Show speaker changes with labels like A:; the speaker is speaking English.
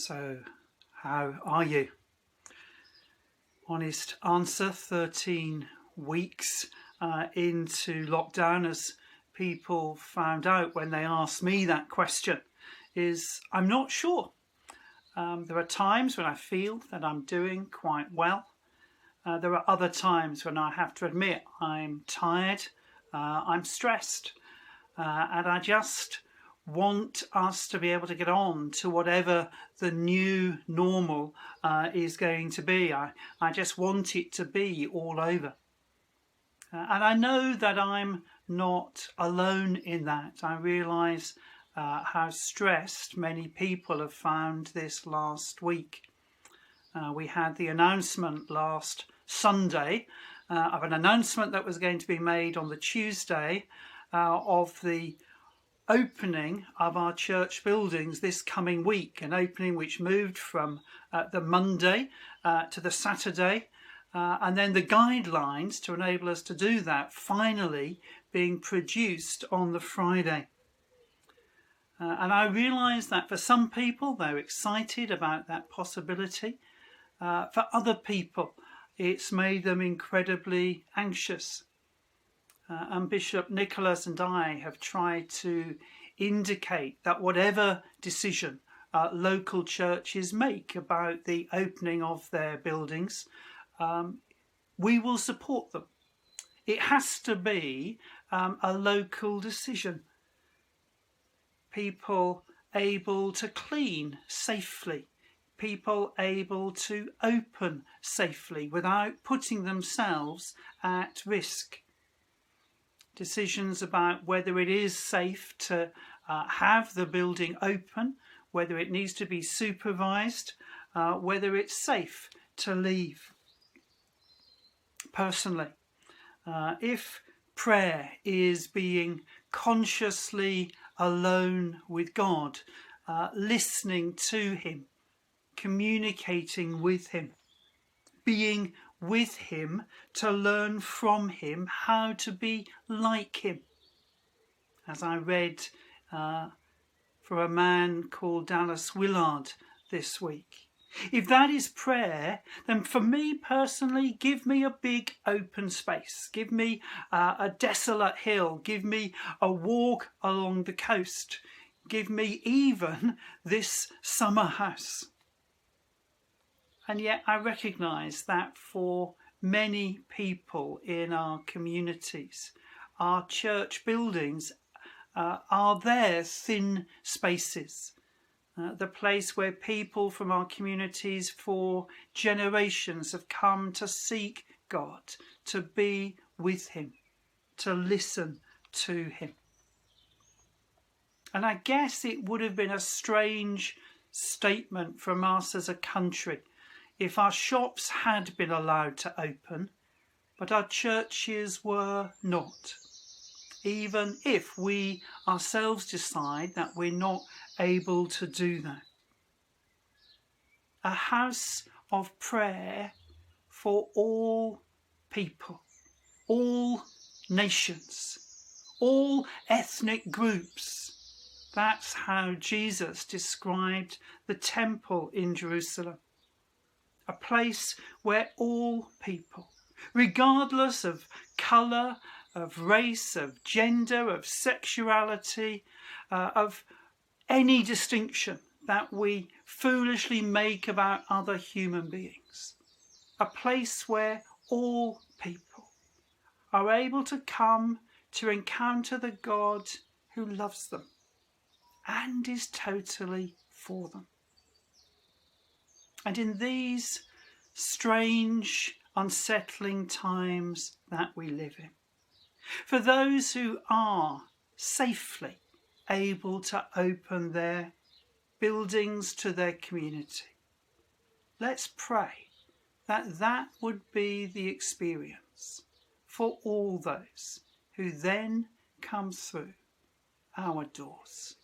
A: So, how are you? Honest answer, 13 weeks into lockdown, as people found out when they asked me that question, is I'm not sure. There are times when I feel that I'm doing quite well. There are other times when I have to admit I'm tired, I'm stressed, and I just want us to be able to get on to whatever the new normal is going to be. I just want it to be all over. And I know that I'm not alone in that. I realise how stressed many people have found this last week. We had the announcement last Sunday of an announcement that was going to be made on the Tuesday of the opening of our church buildings this coming week, an opening which moved from the Monday to the Saturday, and then the guidelines to enable us to do that finally being produced on the Friday. And I realise that for some people they're excited about that possibility. For other people it's made them incredibly anxious. And Bishop Nicholas and I have tried to indicate that whatever decision local churches make about the opening of their buildings, we will support them. It has to be a local decision. People able to clean safely, people able to open safely without putting themselves at risk. Decisions about whether it is safe to have the building open, whether it needs to be supervised, whether it's safe to leave. Personally, if prayer is being consciously alone with God, listening to him, communicating with him, being with him to learn from him how to be like him. As I read from a man called Dallas Willard this week. If that is prayer, then for me personally, give me a big open space. Give me a desolate hill. Give me a walk along the coast. Give me even this summer house. And yet I recognise that for many people in our communities, our church buildings are their thin spaces. The place where people from our communities for generations have come to seek God, to be with him, to listen to him. And I guess it would have been a strange statement from us as a country if our shops had been allowed to open, but our churches were not. Even if we ourselves decide that we're not able to do that. A house of prayer for all people, all nations, all ethnic groups. That's how Jesus described the temple in Jerusalem. A place where all people, regardless of colour, of race, of gender, of sexuality, of any distinction that we foolishly make about other human beings. A place where all people are able to come to encounter the God who loves them and is totally for them. And in these strange, unsettling times that we live in, for those who are safely able to open their buildings to their community, let's pray that that would be the experience for all those who then come through our doors.